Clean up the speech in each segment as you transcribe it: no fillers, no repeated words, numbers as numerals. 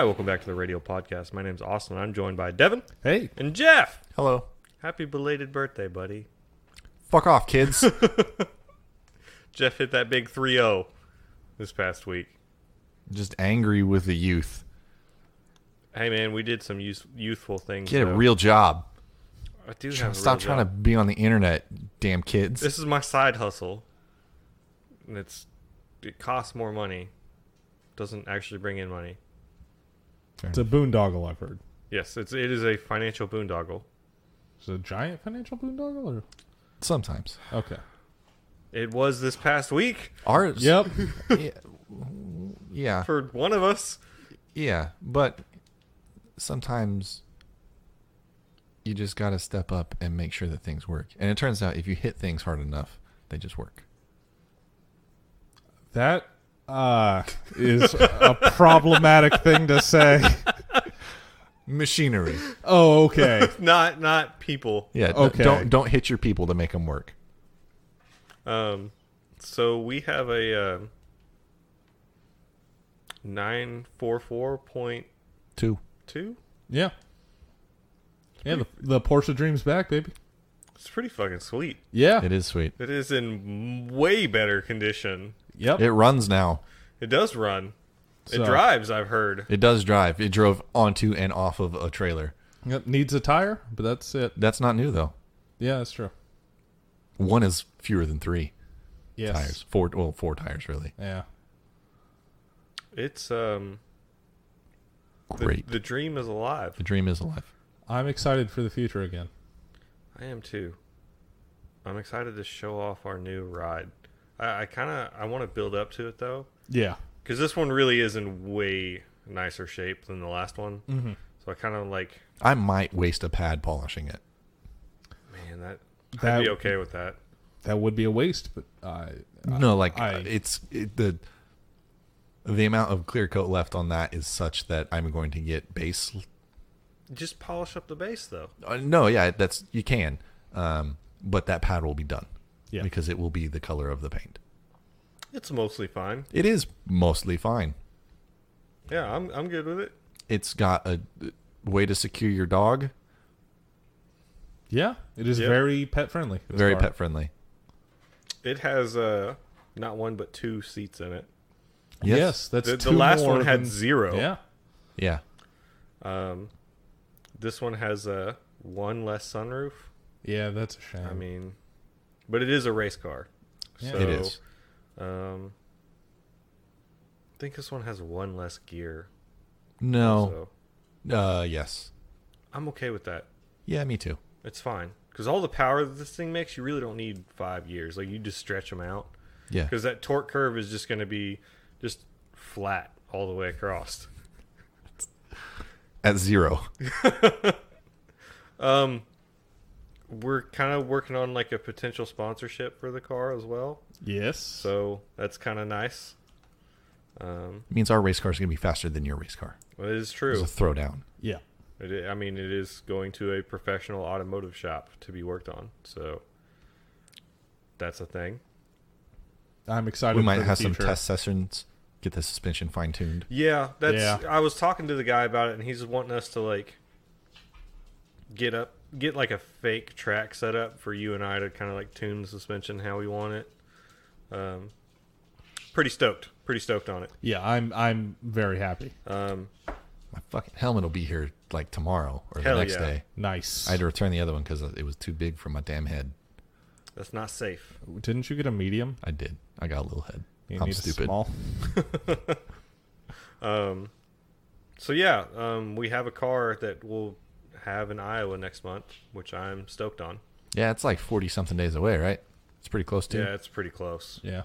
Hi, welcome back to the Radial podcast. My name's Austin. I'm joined by Devin. Hey. And Jeff. Hello. Happy belated birthday, buddy. Fuck off, kids. Jeff hit that big 3-0 this past week. Just angry with the youth. Hey, man, we did some youthful things. Get a real job. I do have a Stop real trying to job. be on the internet, damn kids. This is my side hustle. And it costs more money. Doesn't actually bring in money. It's a boondoggle, I've heard. Yes, it is a financial boondoggle. Is it a giant financial boondoggle? Or? Sometimes. Okay. It was this past week Ours. Yep. Yeah. for one of us. Yeah. But sometimes you just got to step up and make sure that things work. And it turns out if you hit things hard enough, they just work. That is a problematic thing to say. Machinery. Oh, okay. Not people. Yeah. Okay. Don't hit your people to make them work. So we have a 944.2. Two. Yeah. Yeah, the Porsche dream's back, baby. It's pretty fucking sweet. Yeah. It is sweet. It is in way better condition. Yep. It runs now. It does run. It So- drives, I've heard. It does drive. It drove onto and off of a trailer. Yep, needs a tire, but that's it. That's not new, though. Yeah, that's true. One is fewer than three Yes. tires. Four tires, really. Yeah. It's Great. The dream is alive. The dream is alive. I'm excited for the future again. I am too. I'm excited to show off our new ride. I want to build up to it though, Yeah. because this one really is in way nicer shape than the last one. Mm-hmm. So I kind of like, I might waste a pad polishing it. man, I'd That- be okay with that. That would be a waste, but The amount of clear coat left on that is such that I'm going to get base. Just polish up the base though. No, yeah, that's you can, but that pad will be done. Yeah. Because it will be the color of the paint. It's mostly fine. It is mostly fine. Yeah, I'm good with it. It's got a way to secure your dog. yeah, it is Yep. very pet friendly. Very pet friendly. It has not one but two seats in it. Yes, that's The two last more one had than- 0. Yeah. Yeah. This one has one less sunroof. Yeah, that's a shame. I mean, but it is a race car. Yeah. So, It is. I think this one has one less gear. No. So Yes. I'm okay with that. Yeah, me too. It's fine. Because all the power that this thing makes, you really don't need 5 gears. Like, you just stretch them out. Yeah. Because that torque curve is just going to be just flat all the way across. At 0. We're kind of working on like a potential sponsorship for the car as well. Yes. So that's kind of nice. Means our race car is going to be faster than your race car. Well, it is It's true. a throwdown. Yeah. I mean, it is going to a professional automotive shop to be worked on. So that's a thing. I'm excited. We for might the have some future. test sessions, get the suspension fine tuned. Yeah, that's. Yeah. I was talking to the guy about it, and he's wanting us to like get like a fake track set up for you and I to kind of like tune the suspension how we want it. Pretty stoked on it. Yeah, I'm very happy. My fucking helmet will be here like tomorrow or Hell the next yeah. day. Nice. I had to return the other one because it was too big for my damn head. That's not safe. Didn't you get a medium? I did. I got a little head. You I'm need stupid. a small. So yeah, we have a car that will have in Iowa next month, which I'm stoked on. Yeah, it's like 40 something days away, right? It's pretty close to. Yeah, it's pretty close. Yeah.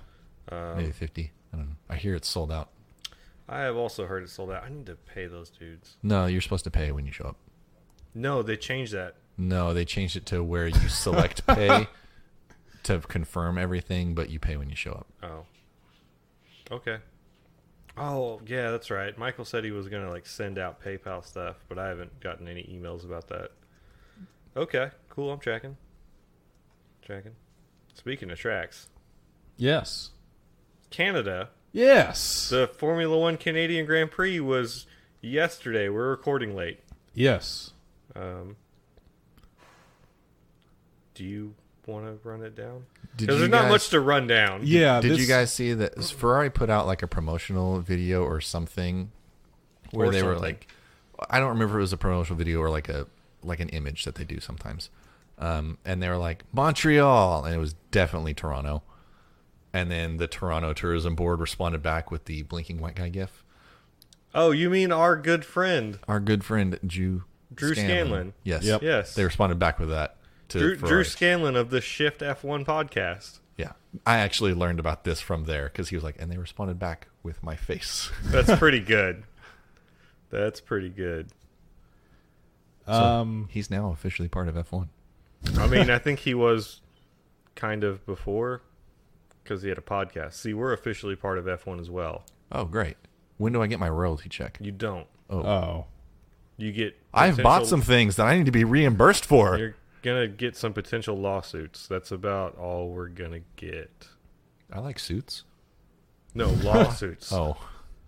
Maybe 50. I don't know. I hear it's sold out. I have also heard it sold out. I need to pay those dudes. No, you're supposed to pay when you show up. No, they changed that. No, they changed it to where you select pay to confirm everything, but you pay when you show up. Oh. Okay. Oh, yeah, that's right. Michael said he was going to like send out PayPal stuff, but I haven't gotten any emails about that. Okay, cool. I'm tracking. Speaking of tracks, Yes. Canada, Yes. the Formula 1 Canadian Grand Prix was yesterday. We're recording late. Yes. Do you want to run it down? Did Because you there's not guys- much to run down. Yeah. Did this- you guys see that Ferrari put out like a promotional video or something where Or they were something. like, I don't remember if it was a promotional video or like an image that they do sometimes. And they were like Montreal, and it was definitely Toronto. And then the Toronto Tourism Board responded back with the blinking white guy gif. Oh, you mean our good friend Our good friend Drew Scanlon? Yes. Yep. Yes. They responded back with that to Drew Ferrari. Scanlon of the Shift F1 podcast. Yeah. I actually learned about this from there because he was like, and they responded back with my face. That's pretty good. That's pretty good. So he's now officially part of F1. I mean, I think he was kind of before because he had a podcast. See, we're officially part of F1 as well. Oh, great. When do I get my royalty check? You don't. Oh. You get. I've bought some things that I need to be reimbursed for. You're gonna get some potential lawsuits. That's about all we're gonna get. I like suits. No lawsuits. Oh,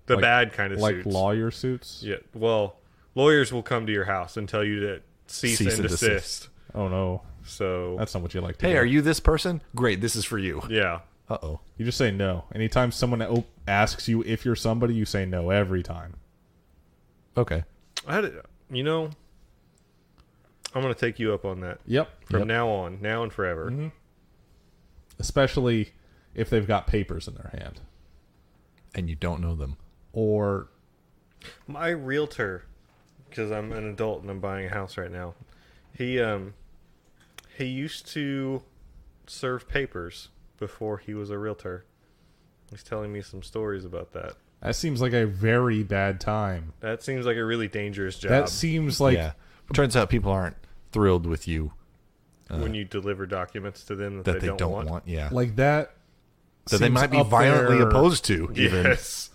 the like- bad kind of Like suits. lawyer suits? Yeah. Well, lawyers will come to your house and tell you to cease and desist. Oh, no. So That's not what you like to hey, do. are you this person? Great, this is for you. yeah. Uh-oh. You just say no. Anytime someone asks you if you're somebody, you say no every time. Okay. I'm gonna take you up on that Yep. from now on, now and forever. Mm-hmm. Especially if they've got papers in their hand. And you don't know them. Or My realtor, because I'm an adult and I'm buying a house right now, he used to serve papers before he was a realtor. He's telling me some stories about that. that seems like a very bad time. That seems like a really dangerous job That seems like yeah. Turns out people aren't thrilled with you when you deliver documents to them that they don't want. Yeah. like that. that they seems might be up violently there- opposed to, even. Yes.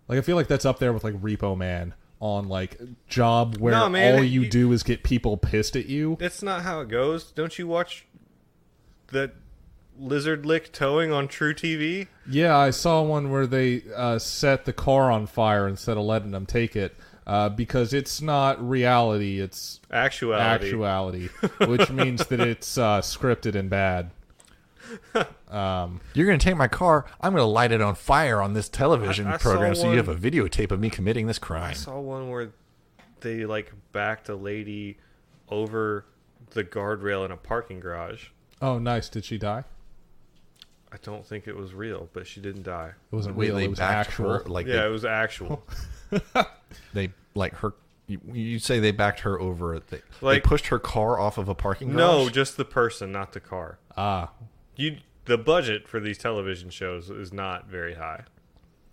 Like I feel like that's up there with like Repo Man on like job where No, man, all you you- do is get people pissed at you. That's not how it goes. Don't you watch that lizard lick towing on True TV? Yeah, I saw one where they set the car on fire instead of letting them take it because it's not reality, it's Actuality. which means that it's scripted and bad. You're going to take my car. I'm going to light it on fire on this television I saw program so you one- have a videotape of me committing this I crime. saw one where they like backed a lady over the guardrail in a parking garage. Oh, nice. Did she die? I don't think it was real, but she didn't die. It wasn't Wait, real. they It was backed actual. her, like Yeah, it was actual. they like her. You say they backed her over. They Like- pushed her car off of a parking garage. No, just the person, not the car. Ah, The budget for these television shows is not very high.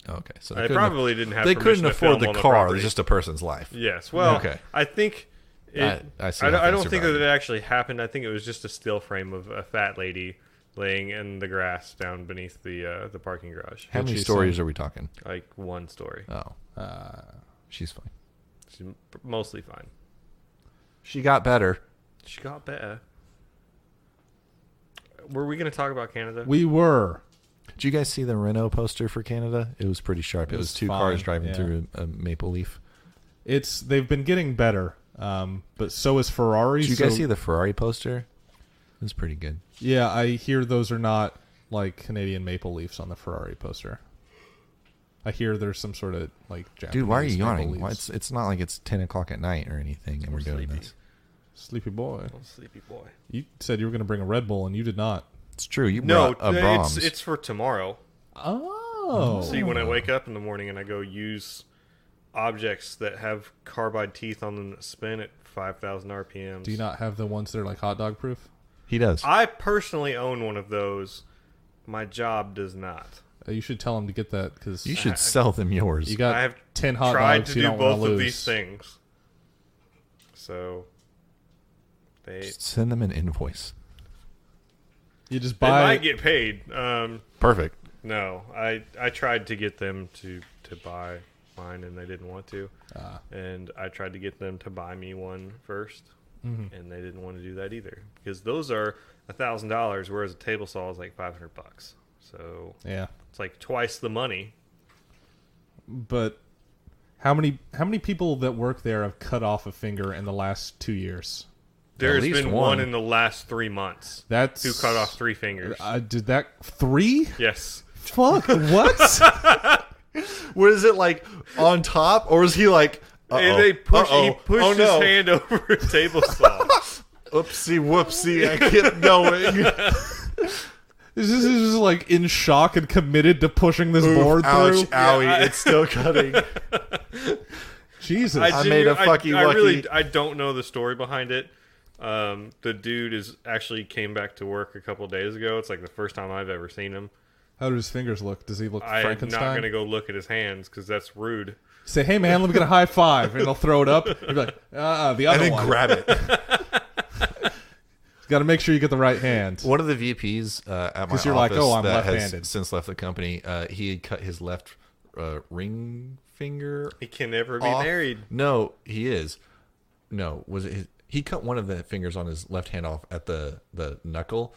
Okay, so They couldn't probably didn't have. They permission couldn't to afford film the on car. property. It's just a person's life. Yes. Well, Okay. I think it, I see I how don't things think are that it actually happened. I think it was just a still frame of a fat lady laying in the grass down beneath the parking garage. How many she stories say? are we talking? Like one story. Oh, she's fine. She's mostly fine. She got better. She got better. Were we going to talk about Canada? we were. Did you guys see the Renault poster for Canada? It was pretty sharp. It was two fine, cars driving yeah. through a maple leaf. They've been getting better, but so is Ferrari. Did you guys so- see the Ferrari poster? It was pretty good. Yeah, I hear those are not like Canadian maple leafs on the Ferrari poster. I hear there's some sort of like Japanese Dude, why are you maple yawning? leaves. Why, it's not like it's 10 o'clock at night or anything and we're doing sleepy. this. Sleepy boy. Oh, sleepy boy. You said you were going to bring a Red Bull and you did not. It's true. You No, brought a Brahms. it's for tomorrow. Oh. See, when I wake up in the morning and I go use objects that have carbide teeth on them that spin at 5,000 RPMs. Do you not have the ones that are like hot dog proof? He does. I personally own one of those. My job does not. You should tell him to get that because You should sell them yours. you got I have 10 hot tried dogs to you do don't want both to of lose. these things. So they Just send them an invoice. You just they buy might get paid. Perfect. No, I tried to get them to buy mine and they didn't want to. And I tried to get them to buy me one first, and they didn't want to do that either because those are $1,000, whereas a table saw is like $500. So yeah. it's like twice the money. But How many people that work there have cut off a finger in the last 2 years? There's been one in the last 3 months. That's who cut off 3 fingers. Did that 3? Yes. Fuck. What? What is it like on top, or is he like? And he pushed his hand over a table saw. Oopsie whoopsie! I kept going. Is this just like in shock and committed to pushing this board through? Owie! It's still cutting. Jesus! I made a fucky wucky. I don't know the story behind it. The dude actually came back to work a couple days ago. It's like the first time I've ever seen him. How do his fingers look? Does he look Frankenstein? I'm not going to go look at his hands because that's rude. Say, hey man, let me get a high five, and he'll throw it up. He'll be like, the other one. And then grab it. Got to make sure you get the right hand. One of the VPs at my office you're like, oh, I'm that left-handed. has since left the company, he had cut his left ring finger. He can never be off. married. No, he is. No, was it his? He cut one of the fingers on his left hand off at the knuckle,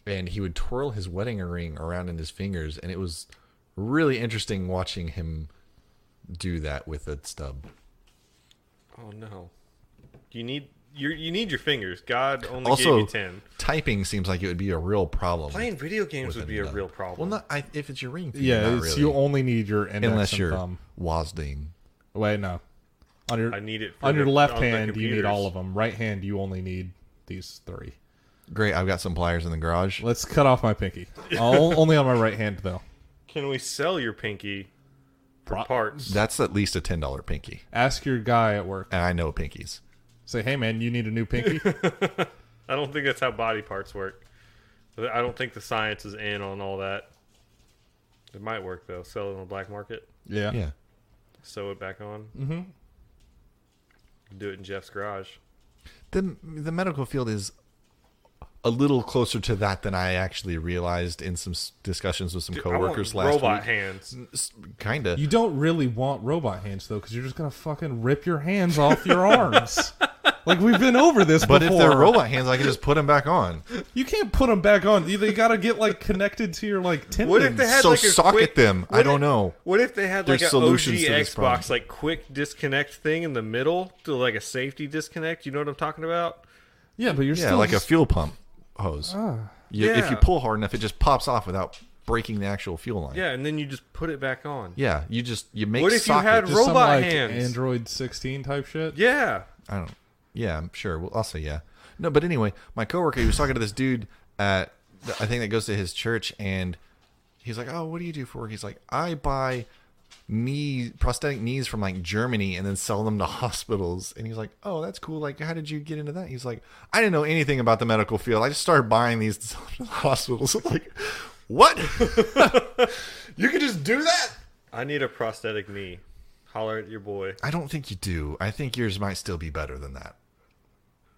and he would twirl his wedding ring around in his fingers, and it was really interesting watching him do that with a stub. Oh no! You need your fingers. God only Also, gave you 10. Typing seems like it would be a real problem. Playing video games would be a real problem. Well, not if it's your ring finger. Yeah, not really. you only need your index unless and you're thumb. Wazding. Wait, no. I need it. On your left on the hand, you need computers. all of them. Right hand, you only need these 3. Great, I've got some pliers in the garage. Let's cut off my pinky. Only on my right hand, though. Can we sell your pinky for parts? That's at least a $10 pinky, Ask your guy at work. and I know pinkies. Say, hey man, you need a new pinky? I don't think that's how body parts work. I don't think the science is in on all that. It might work though. Sell it on the black market. Yeah. Yeah. Sew it back on. Mm-hmm. Do it in Jeff's garage. The medical field is a little closer to that than I actually realized in some discussions with some coworkers last week. Robot hands. Kinda. You don't really want robot hands, though, because you're just going to fucking rip your hands off your arms. Like, we've been over this But before. if they're robot hands, I can just put them back on. You can't put them back on. They got to get, like, connected to your, like, tendons. What if they had So like a socket quick, them. I don't know. What if they had There's like an OG solutions to this problem. Xbox, like quick disconnect thing in the middle to like a safety disconnect? You know what I'm talking about? Yeah, but you're Yeah, still like a just- fuel pump hose. If you Yeah. pull hard enough, it just pops off without breaking the actual fuel line. Yeah, and then you just put it back on. Yeah, you make What if you sockets. had just some, robot like, hands. Android 16 type shit? Yeah. I don't. Yeah, I'm sure. Well, I'll say yeah. No, but anyway, my coworker, he was talking to this dude at I think that goes to his church, and he's like, "Oh, what do you do for work?" He's like, "I buy prosthetic knees from like Germany and then sell them to hospitals." And he's like, "Oh, that's cool. Like, how did you get into that?" He's like, "I didn't know anything about the medical field. I just started buying these to sell to the hospitals." I'm like, what? You could just do that? I need a prosthetic knee. Holler at your boy. I don't think you do. I think yours might still be better than that.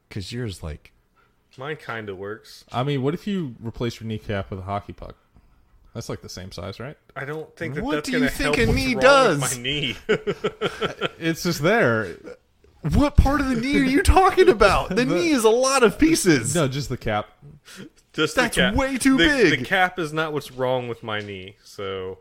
Because yours, like... Mine kind of works. I mean, what if you replace your kneecap with a hockey puck? That's like the same size, right? I don't think that What that's do you going to think help a what's knee wrong does? with my knee. It's just there. What part of the knee are you talking about? The knee is a lot of pieces. No, just the cap. Just That's the cap. way too the, big. The cap is not what's wrong with my knee, so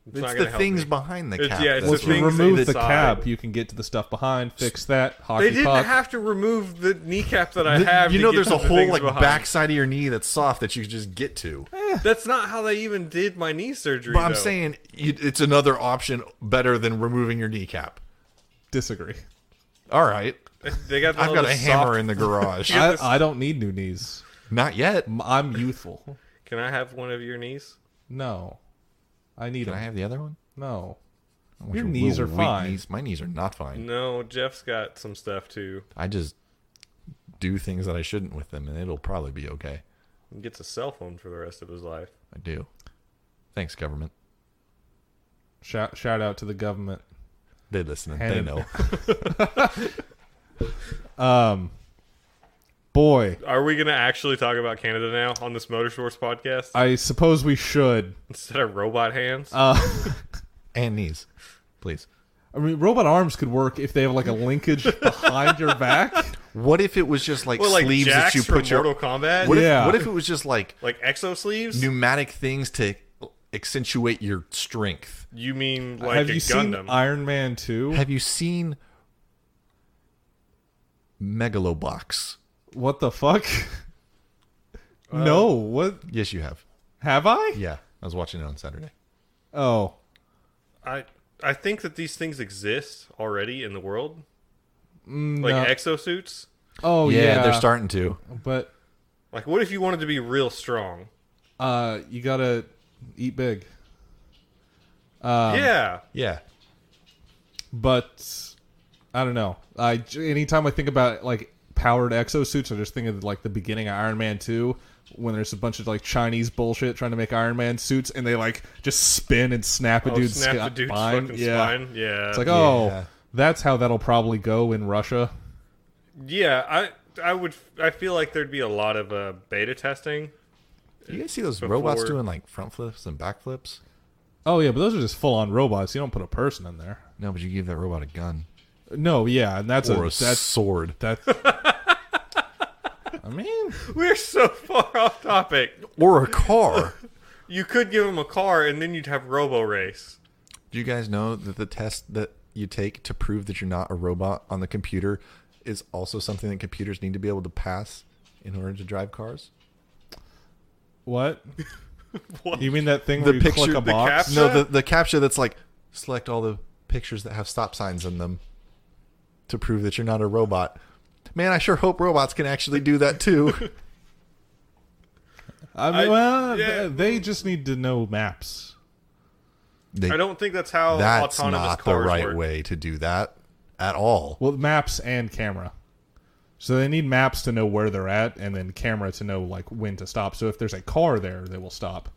it's not It's gonna the help things me. behind the It's- cap. yeah, it's that's Well, if the you things remove the inside. cap, you can get to the stuff behind, fix that, hockey They didn't puck. have to remove the kneecap that I have. You to know, get there's to a the whole things like behind. backside of your knee that's soft that you can just get to. That's not how they even did my knee surgery. But I'm though. saying it's another option better than removing your kneecap. Disagree. All right, they got. I've got a hammer in the garage. I don't need new knees. Not yet. I'm youthful. Can I have one of your knees? No. I need Can I them. have the other one? No. I want Your knees little are weak fine. Knees. My knees are not fine. No, Jeff's got some stuff too. I just do things that I shouldn't with them, and it'll probably be okay. He gets a cell phone for the rest of his life. I do. Thanks, government. Shout out to the government. They listen. Hand They it- know. Boy, Are we going to actually talk about Canada now on this Motorsports podcast I suppose we should. instead of robot hands? And knees, please. I mean, robot arms could work if they have like a linkage behind your back. What if it was just like well, like sleeves Jax that you from put your? Mortal Kombat, What, Yeah. what if it was just like like exo sleeves. pneumatic things to accentuate your strength. You mean like Have a you seen Gundam? Iron Man 2? Have you seen Megalobox? What the fuck? No. What? Yes, you have. Have I? Yeah, I was watching it on Saturday. Oh. I think that these things exist already in the world, No. like exosuits. Oh, yeah, yeah. they're starting to. But Like, what if you wanted to be real strong? you gotta eat big. Yeah. Yeah. But I don't know. Anytime I think about like powered exosuits, I just think of like the beginning of Iron Man 2 when there's a bunch of like Chinese bullshit trying to make Iron Man suits and they like just spin and snap a dude's snap a dude's spine. fucking spine. Yeah. It's like, Yeah. that's how that'll probably go in Russia. Yeah, I feel like there'd be a lot of beta testing. You guys see those Before- robots doing like front flips and back flips? Oh yeah, but those are just full on robots. You don't put a person in there. No, but you give that robot a gun No, yeah, and that's or a that's sword. that. I mean, We're so far off topic. Or a car. You could give him a car, and then you'd have Robo Race. Do you guys know that the test that you take to prove that you're not a robot on the computer is also something that computers need to be able to pass in order to drive cars? what? What? You mean that thing The where you click a the box? captcha? No, the captcha that's like, select all the pictures that have stop signs in them to prove that you're not a robot. Man, I sure hope robots can actually do that too. I mean, yeah. they just need to know maps. I don't think that's how That's autonomous not the cars right work. way to do that at all. Well, maps and camera. So they need maps to know where they're at, and then camera to know like when to stop. So if there's a car there, they will stop,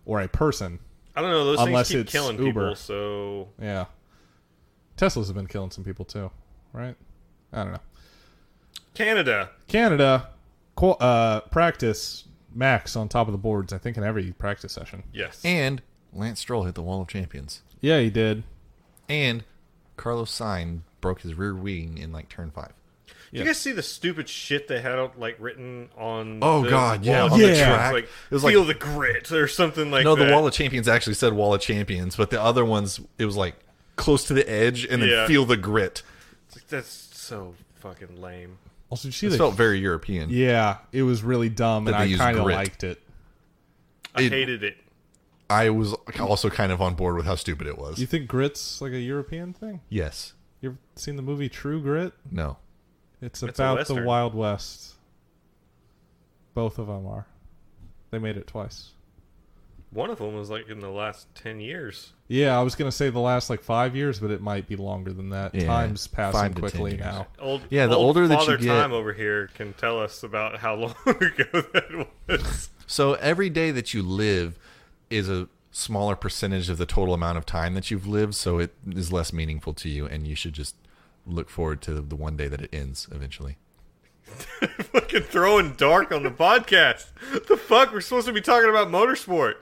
or a person. I don't know. Those Unless things keep it's killing Uber. people, so... Yeah, Teslas have been killing some people too, right? I don't know. Canada, practice Max on top of the boards. I think in every practice session. Yes. And Lance Stroll hit the wall of champions. Yeah, he did. And Carlos Sainz broke his rear wing in like turn 5. Did you guys see the stupid shit they had like written on? Oh, the God, yeah, wall on of the champions? track. Like, It was feel like- the grit or something like No, that. the Wall of Champions actually said Wall of Champions, but the other ones, it was like close to the edge and then Yeah. feel the grit. It's like, that's so fucking lame. Also, did you see It the? felt very European. Yeah, it was really dumb, That and they I use kind of grit. liked it. I It- hated it. I was also kind of on board with how stupid it was. You think grit's like a European thing? Yes. You ever seen the movie True Grit? No. It's It's a about the Western. Wild West. Both of them are. They made it twice. One of them was like in the last 10 years. Yeah, I was gonna say the last like 5 years, but it might be longer than that. Yeah, Time's 5 passing to 10 quickly years. now. Yeah, the old older that you Father get- Time over here can tell us about how long ago that was. So every day that you live is a smaller percentage of the total amount of time that you've lived, so it is less meaningful to you, and you should just look forward to the one day that it ends eventually. Fucking throwing dark on the podcast. The fuck? We're supposed to be talking about motorsport.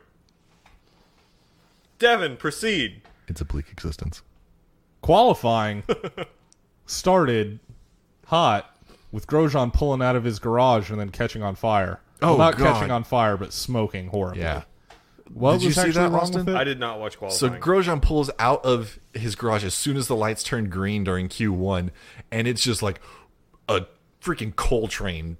Devin, proceed. It's a bleak existence. Qualifying started hot with Grosjean pulling out of his garage and then catching on fire. Oh, not God. catching on fire, but smoking horribly. Yeah. What Did you was see actually that, wrong Austin? with it? I did not watch So qualifying. Grosjean pulls out of his garage as soon as the lights turn green during Q1, and it's just like a freaking coal train,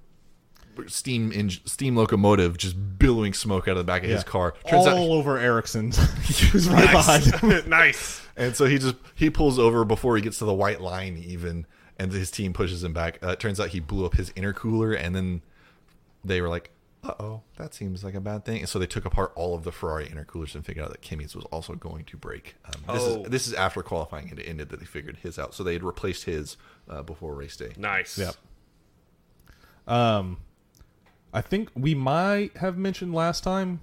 steam locomotive just billowing smoke out of the back of his car. Turns all out, over Ericsson. He was right behind him. Nice. and so he pulls over before he gets to the white line even, and his team pushes him back. It turns out he blew up his intercooler, and then they were like, uh-oh, that seems like a bad thing. And so they took apart all of the Ferrari intercoolers and figured out that Kimi's was also going to break. This is after qualifying had ended that they figured his out. So they had replaced his before race day. Nice. Yep. I think we might have mentioned last time.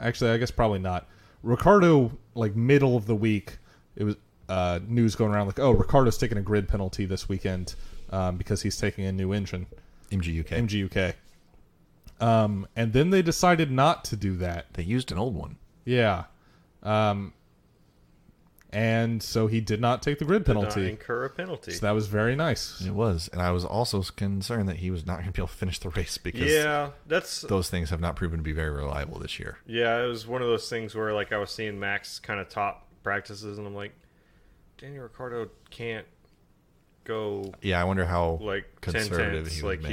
Actually, I guess probably not. Ricardo, like middle of the week, it was news going around like, oh, Ricardo's taking a grid penalty this weekend because he's taking a new engine, MGUK. MGUK. And then they decided not to do that. They used an old one. Yeah. And And so he did not take the grid penalty. Did not incur a penalty. So that was very nice. It was. And I was also concerned that he was not going to be able to finish the race because those things have not proven to be very reliable this year. Yeah, it was one of those things where like I was seeing Max kind of top practices, and I'm like, Daniel Ricciardo can't go. Yeah, I wonder how like conservative 10 he was like made.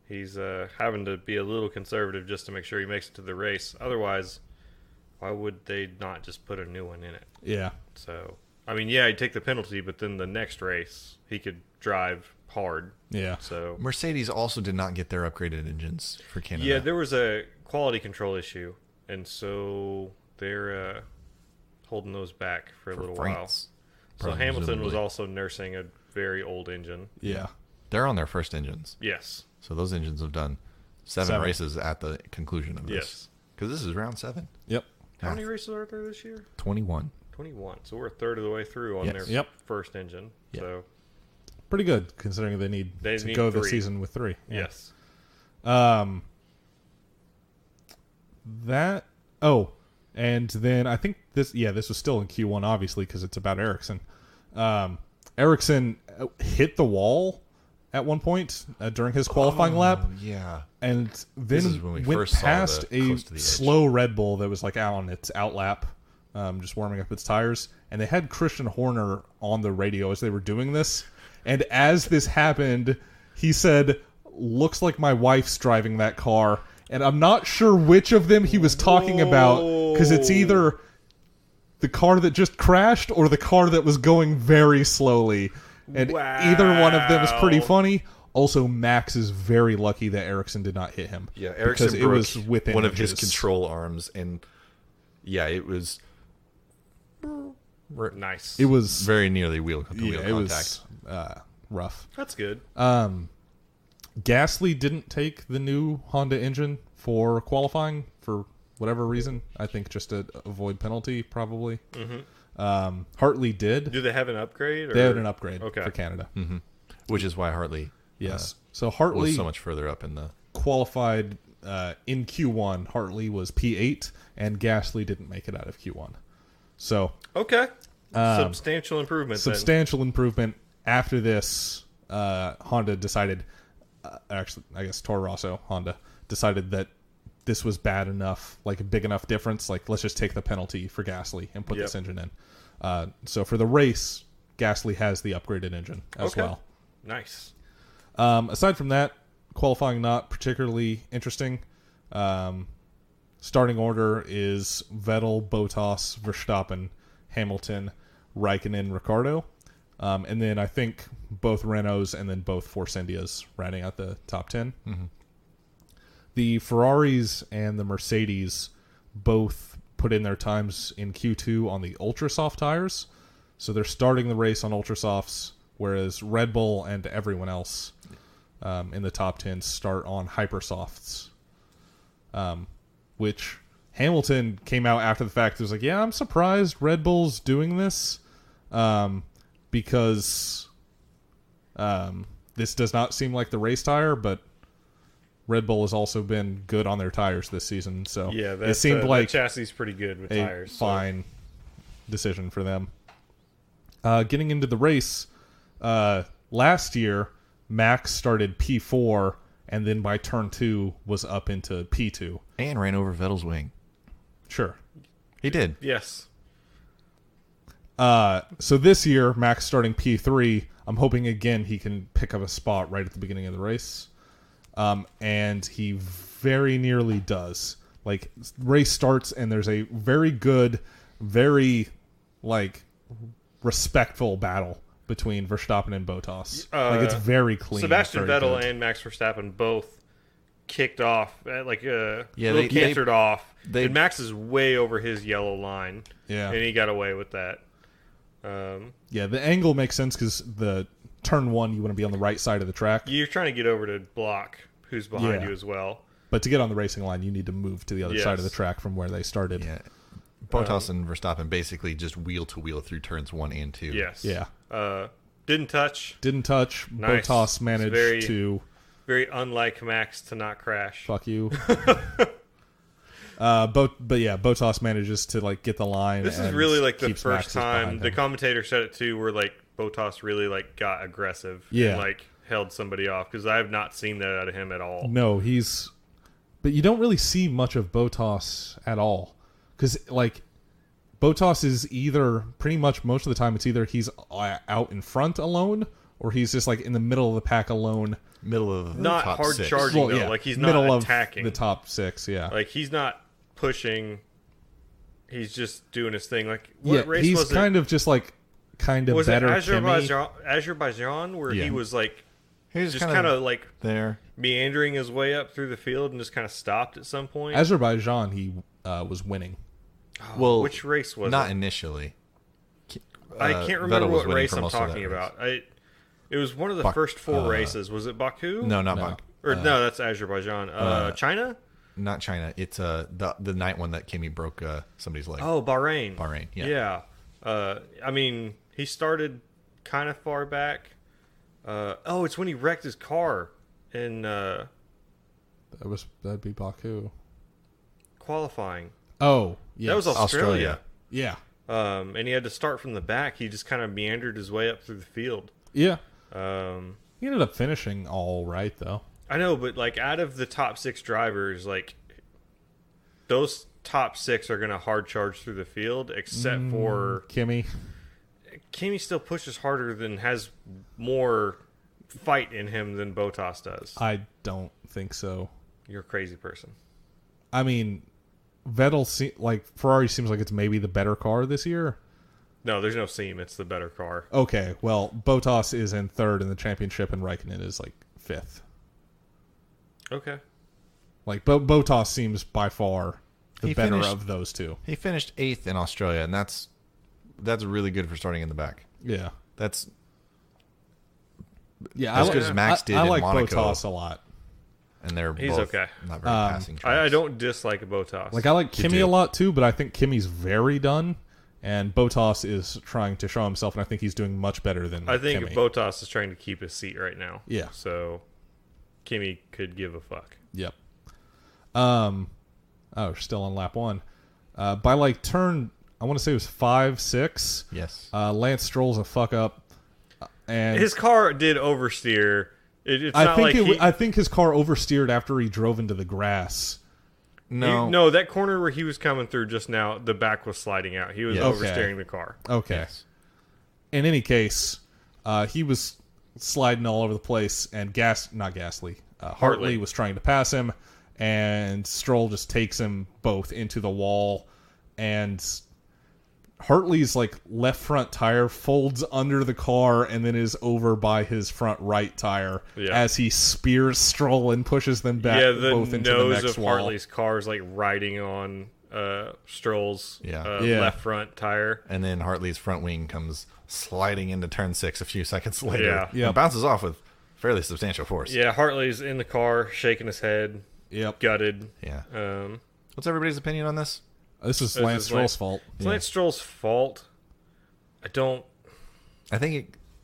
he's having to be a little conservative just to make sure he makes it to the race. Otherwise, why would they not just put a new one in it? Yeah. So, I mean, yeah, he'd take the penalty, but then the next race, he could drive hard. Yeah. So Mercedes also did not get their upgraded engines for Canada. yeah, there was a quality control issue, and so they're holding those back for a little France, while. So Hamilton was presumably. also nursing a very old engine. Yeah. They're on their first engines. Yes. So those engines have done seven races at the conclusion of this. Yes. Because this is round 7. Yep. How many races are there this year? 21. 21. So we're a third of the way through on Yes. their first engine. Yep. So Pretty good considering they need to go the 3. season with 3. Yeah. Yes. And then I think this was still in Q1 obviously because it's about Ericsson. Ericsson hit the wall at one point during his qualifying lap. Yeah. And This is then when we went first saw past the a close to the edge. slow Red Bull that was like out on its out lap, just warming up its tires. And they had Christian Horner on the radio as they were doing this. And as this happened, he said, "Looks like my wife's driving that car." And I'm not sure which of them he was talking about, because it's either the car that just crashed or the car that was going very slowly. And either one of them is pretty funny. Also, Max is very lucky that Ericsson did not hit him. Yeah, Ericsson because broke it was within one of his inches. control arms, and yeah, it was Nice. It was very nearly wheel-to-wheel it contact. was rough. That's good. Gasly didn't take the new Honda engine for qualifying for whatever reason. I think just to avoid penalty, probably. Mm-hmm. Hartley did. Do they have an upgrade? Or? They had an upgrade Okay. for Canada. Mm-hmm. Which is why Hartley Yes. So Hartley was so much further up in the... qualified in Q1. Hartley was P8, and Gasly didn't make it out of Q1. So Okay. Substantial improvement. substantial improvement. After this, Honda decided, actually, I guess Toro Rosso, Honda, decided that this was bad enough, like a big enough difference, like let's just take the penalty for Gasly and put this engine in. So for the race, Gasly has the upgraded engine as well. Nice. Aside from that, qualifying not particularly interesting. Starting order is Vettel, Bottas, Verstappen, Hamilton, Raikkonen, Ricciardo. And then I think both Renaults and then both Force Indias rounding out the top 10. Mm-hmm. The Ferraris and the Mercedes both put in their times in Q2 on the ultra soft tires. So they're starting the race on ultra softs, whereas Red Bull and everyone else in the top 10 start on hyper softs. Which Hamilton came out after the fact. He was like, yeah, I'm surprised Red Bull's doing this. Because this does not seem like the race tire, but Red Bull has also been good on their tires this season. So Yeah, it seemed like that chassis is pretty good with a tires. fine decision for them. Getting into the race, last year, Max started P4, and then by turn 2 was up into P2. And ran over Vettel's wing. Sure. He did. Yes. So this year, Max starting P3, I'm hoping again he can pick up a spot right at the beginning of the race. And he very nearly does. Like, race starts and there's a very good, very, like, respectful battle between Verstappen and Bottas. Like, it's very clean. Sebastian very Vettel good. and Max Verstappen both kicked off, they cantered off. they- and Max is way over his yellow line. Yeah. And he got away with that. Yeah, the angle makes sense because the turn 1, you want to be on the right side of the track. You're trying to get over to block who's behind Yeah. you as well. But to get on the racing line, you need to move to the other Yes. side of the track from where they started. Yeah. Bottas and Verstappen basically just wheel to wheel through turns 1 and 2. Yes. Yeah. Didn't touch. Didn't touch. Nice. Bottas managed Very- to... Very unlike Max to not crash. Fuck you. But yeah, Bottas manages to like get the line. This is really like the first time the commentator said it too, where like Bottas really like got aggressive and like held somebody off, because I have not seen that out of him at all. No, but you don't really see much of Bottas at all, because like Bottas is either pretty much most of the time it's either he's out in front alone or he's just like in the middle of the pack alone. Middle of the not top hard six. charging though, like he's not middle attacking of the top 6. Yeah, like he's not pushing. He's just doing his thing. Like what race he's was kind it? of just like Was better. it Azerbaijan where he was like He's just kind of like there meandering his way up through the field and just kind of stopped at some point? Azerbaijan, he was winning. Well, which race was not it? initially. I can't remember Vettel was what winning race for I'm most of that talking race. about. It was one of the first 4 races. Was it Baku? No, not No. Baku. Or no, that's Azerbaijan. China? Not China. It's the night one that Kimi broke somebody's leg. Oh, Bahrain. Bahrain, yeah. I mean, he started kind of far back. It's when he wrecked his car in That'd be Baku. qualifying. Oh, yeah. That was Australia. Yeah. And he had to start from the back. He just kind of meandered his way up through the field. Yeah. Um, He ended up finishing all right, though. I know, but like out of the top 6 drivers, like those top 6 are going to hard charge through the field, except for Kimi. Kimi still pushes harder than has more fight in him than Bottas does. I don't think so. You're a crazy person. I mean, Ferrari seems like it's maybe the better car this year. No, there's no seam. It's the better car. Okay, well, Bottas is in 3rd in the championship, and Raikkonen is like 5th. Okay. Like, Bottas seems by far the He better finished- of those two. He finished 8th in Australia, and that's really good for starting in the back. Yeah. That's Yeah, because Max did I in like Monaco, Bottas a lot. and they're He's both okay. not very passing tracks. I don't dislike Bottas. Like, I like You Kimi do. a lot, too, but I think Kimi's very done, and Bottas is trying to show himself, and I think he's doing much better than I think Kimi. Bottas is trying to keep his seat right now. Yeah. So Kimi could give a fuck. Yep. We're still on lap 1. By like turn, I want to say it was 5, 6. Yes. Lance Stroll's a fuck up, and His car did oversteer. It's I not think like I think his car oversteered after he drove into the grass. no, that corner where he was coming through just now, the back was sliding out. He was Yes. oversteering the car. Okay. Yes. In any case, he was sliding all over the place, and Hartley was trying to pass him, and Stroll just takes him both into the wall, and Hartley's like left front tire folds under the car and then is over by his front right tire as he spears Stroll and pushes them back both into the nose next of wall. Hartley's car is like riding on Stroll's Yeah. left front tire. And then Hartley's front wing comes sliding into turn 6 a few seconds later. Yeah. Yep. And bounces off with fairly substantial force. Yeah, Hartley's in the car, shaking his head, Yep. gutted. Yeah. Um, What's everybody's opinion on this? This is Lance Stroll's fault. It's Lance Stroll's fault. I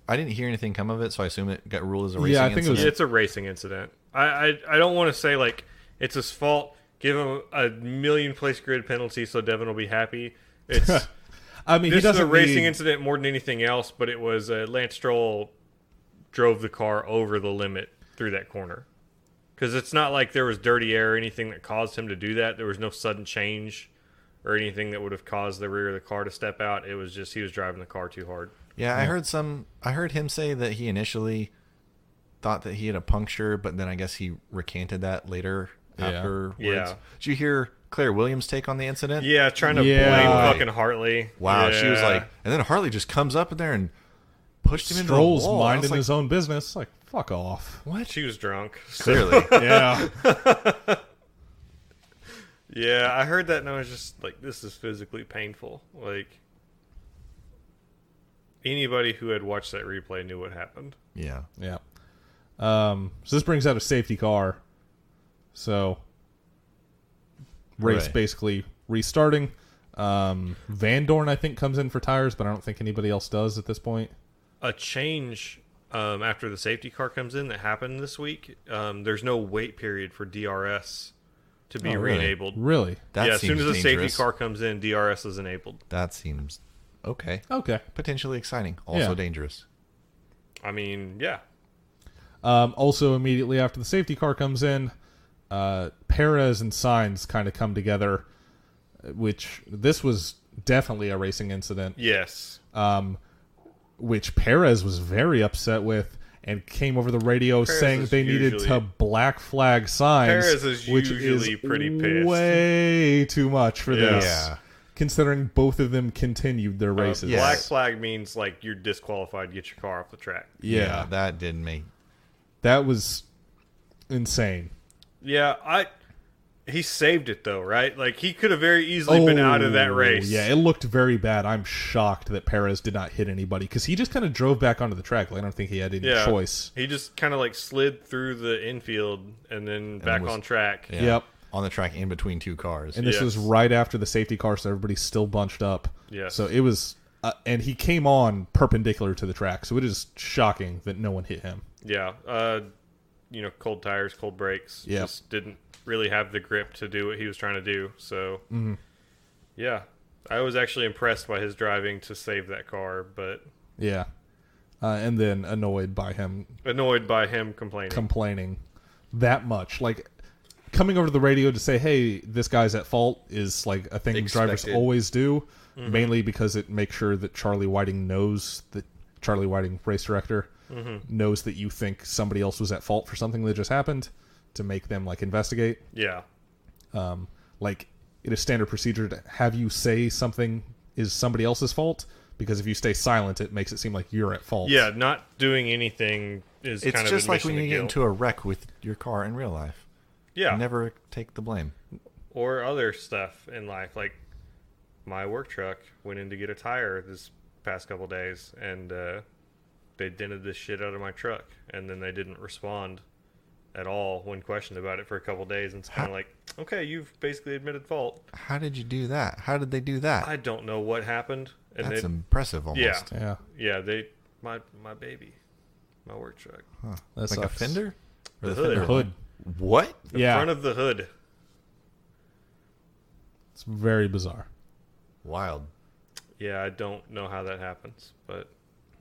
I didn't hear anything come of it, so I assume it got ruled as a racing I think it was- incident. It's a racing incident. I don't want to say like it's his fault. Give him a 1,000,000 place grid penalty so Devin will be happy. It's I mean, this he is a doesn't racing need- incident more than anything else, but it was Lance Stroll drove the car over the limit through that corner. Because it's not like there was dirty air or anything that caused him to do that. There was no sudden change or anything that would have caused the rear of the car to step out. It was just he was driving the car too hard. Yeah, I heard him say that he initially thought that he had a puncture, but then I guess he recanted that later afterwards. Yeah. Did you hear Claire Williams' take on the incident? Yeah, trying to blame fucking Hartley. Wow, Yeah. she was like, and then Hartley just comes up in there and pushed him into the Stroll's wall. I was minding like, his own business. Like, fuck off. what? She was drunk. Clearly. Yeah. Yeah, I heard that and I was just like, this is physically painful. Like, anybody who had watched that replay knew what happened. Yeah. Yeah. So this brings out a safety car. So race Hooray. basically restarting. Van Dorn, I think, comes in for tires, but I don't think anybody else does at this point. A change after the safety car comes in that happened this week. There's no wait period for DRS to be really? re-enabled. Really? That As soon seems as the safety dangerous. car comes in, DRS is enabled. That seems okay. Okay. Potentially exciting. Also Yeah. dangerous. I mean, yeah. Also, immediately after the safety car comes in, Perez and Sainz kind of come together, which this was definitely a racing incident. Yes. Which Perez was very upset with and came over the radio Perez saying is they needed usually- to black flag Sainz, Perez is which usually is pretty pissed. way too much for Yeah. this. Yeah. Considering both of them continued their races. Yes. Black flag means like you're disqualified. Get your car off the track. Yeah. That did me. That was insane. Yeah, he saved it though, right? Like he could have very easily been out of that race. Yeah, it looked very bad. I'm shocked that Perez did not hit anybody because he just kind of drove back onto the track. Like, I don't think he had any choice. He just kind of like slid through the infield and then back was- on track. Yeah. Yep. On the track in between two cars. And this Yes. was right after the safety car, so everybody's still bunched up. Yes. So it was, and he came on perpendicular to the track, so it is shocking that no one hit him. Yeah. Cold tires, cold brakes. Yep. Just didn't really have the grip to do what he was trying to do. So, yeah. I was actually impressed by his driving to save that car, but Yeah. And then annoyed by him complaining that much. Like, coming over to the radio to say, hey, this guy's at fault is like a thing drivers Expected. always do, mainly because it makes sure that Charlie Whiting knows that Charlie Whiting, race director, knows that you think somebody else was at fault for something that just happened to make them like investigate. yeah. Like, it is standard procedure to have you say something is somebody else's fault, because if you stay silent, it makes it seem like you're at fault. Yeah, not doing anything is It's kind of just like admission when you of get guilt. into a wreck with your car in real life. Yeah. Never take the blame. Or other stuff in life. Like my work truck went in to get a tire this past couple days, and they dented this shit out of my truck, and then they didn't respond at all when questioned about it for a couple days. And it's kind of like, okay, you've basically admitted fault. How did you do that? How did they do that? I don't know what happened. And That's they, impressive almost. Yeah. Yeah. my baby, my work truck, Huh. That Like a sucks. fender? Or The the hood. fender Hood. What? the Yeah. front of the hood. It's very bizarre. Wild. Yeah, I don't know how that happens, but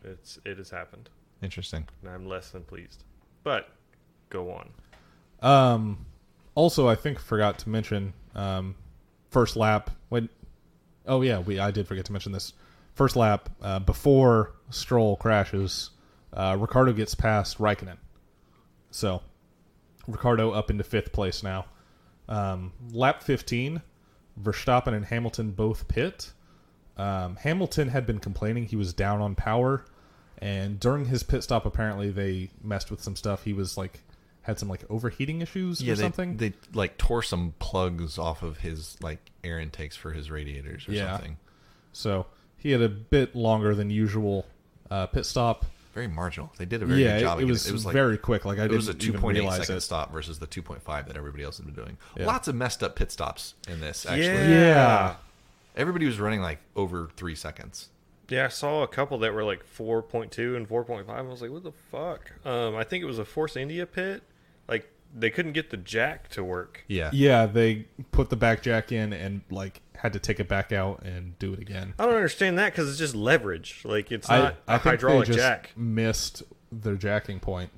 it has happened, Interesting. and I'm less than pleased. But go on. Also, I think I forgot to mention first lap. I did forget to mention this. First lap before Stroll crashes, Ricciardo gets past Raikkonen. So Ricciardo up into 5th place now. Lap 15, Verstappen and Hamilton both pit. Hamilton had been complaining he was down on power, and during his pit stop, apparently they messed with some stuff. He was like had some like overheating issues or something. They like tore some plugs off of his like air intakes for his radiators or something. So he had a bit longer than usual pit stop. Very marginal. They did a very good job. It was like very quick. Like I it was a didn't even 2.8 realize second it. stop versus the 2.5 that everybody else has been doing. Yeah. Lots of messed up pit stops in this. Actually, Yeah. everybody was running like over 3 seconds. Yeah, I saw a couple that were like 4.2 and 4.5. I was like, what the fuck? I think it was a Force India pit. Like, they couldn't get the jack to work. Yeah, Yeah, they put the back jack in and like had to take it back out and do it again. I don't understand that because it's just leverage. Like, it's I not a think hydraulic they just jack. missed their jacking point.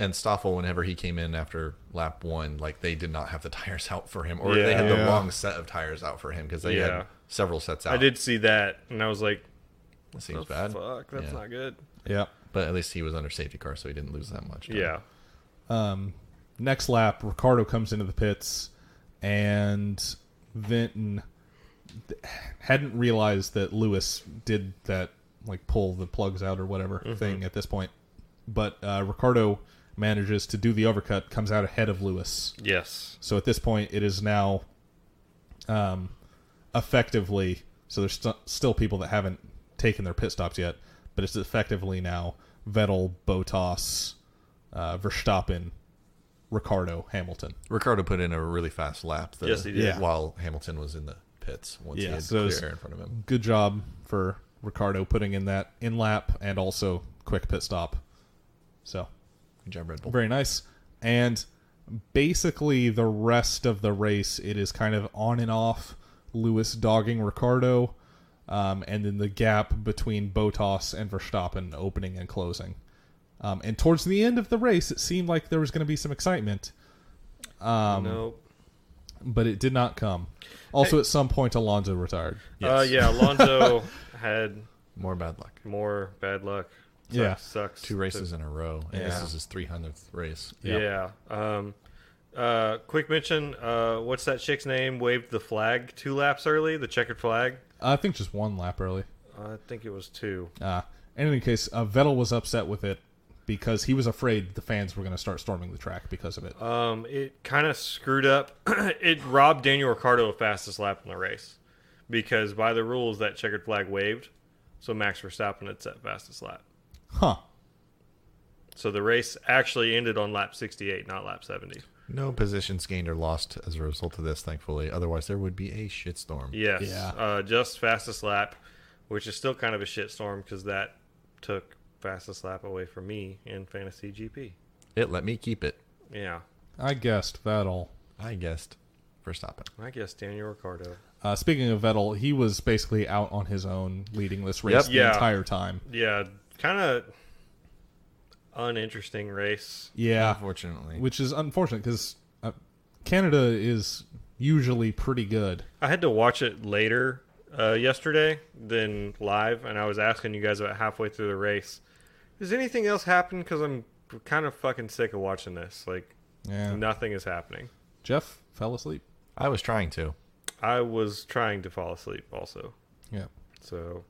And Stoffel, whenever he came in after lap 1, like they did not have the tires out for him, or Yeah. they had the Yeah. wrong set of tires out for him because they Yeah. had several sets out. I did see that, and I was like, That seems oh, bad. fuck, that's Yeah. not good. Yeah. But at least he was under safety car, so he didn't lose that much time. Yeah. Next lap, Ricciardo comes into the pits and then hadn't realized that Lewis did that, like pull the plugs out or whatever thing at this point. But Ricciardo manages to do the overcut, comes out ahead of Lewis. Yes. So at this point, it is now effectively, so there's still people that haven't taken their pit stops yet, but it's effectively now Vettel, Bottas, Verstappen, Ricciardo, Hamilton. Ricardo put in a really fast lap. Yes, he did. Yeah. While Hamilton was in the pits once he had so it was clear air in front of him. good job for Ricciardo putting in that in lap and also quick pit stop. So Good job, Red Bull. very nice. And basically the rest of the race, it is kind of on and off. Lewis dogging Ricciardo, and then the gap between Bottas and Verstappen opening and closing. And towards the end of the race, it seemed like there was going to be some excitement. Nope. But it did not come. Also, at some point, Alonso retired. Yeah, Alonso had More bad luck. more bad luck. Sucks. 2 races in a row, and this is his 300th race. Yep. Yeah. Quick mention. What's that chick's name? Waved the flag 2 laps early. The checkered flag. I think just 1 lap early. I think it was 2. In any case, Vettel was upset with it because he was afraid the fans were going to start storming the track because of it. It kind of screwed up. It robbed Daniel Ricciardo of fastest lap in the race because by the rules that checkered flag waved, so Max Verstappen had set fastest lap. Huh. So the race actually ended on lap 68, not lap 70. No positions gained or lost as a result of this, thankfully. Otherwise, there would be a shitstorm. Yes. Yeah. Just fastest lap, which is still kind of a shitstorm because that took fastest lap away from me in Fantasy GP. It let me keep it. Yeah. I guessed Vettel. I guessed Verstappen. I guess Daniel Ricciardo. Speaking of Vettel, he was basically out on his own leading this race the entire time. Yeah. Kind of uninteresting race. Yeah. Unfortunately. Which is unfortunate because Canada is usually pretty good. I had to watch it later yesterday than live, and I was asking you guys about halfway through the race, does anything else happen? Because I'm kind of fucking sick of watching this. Like, nothing is happening. Jeff fell asleep. I was trying to. I was trying to fall asleep also. Yeah. So,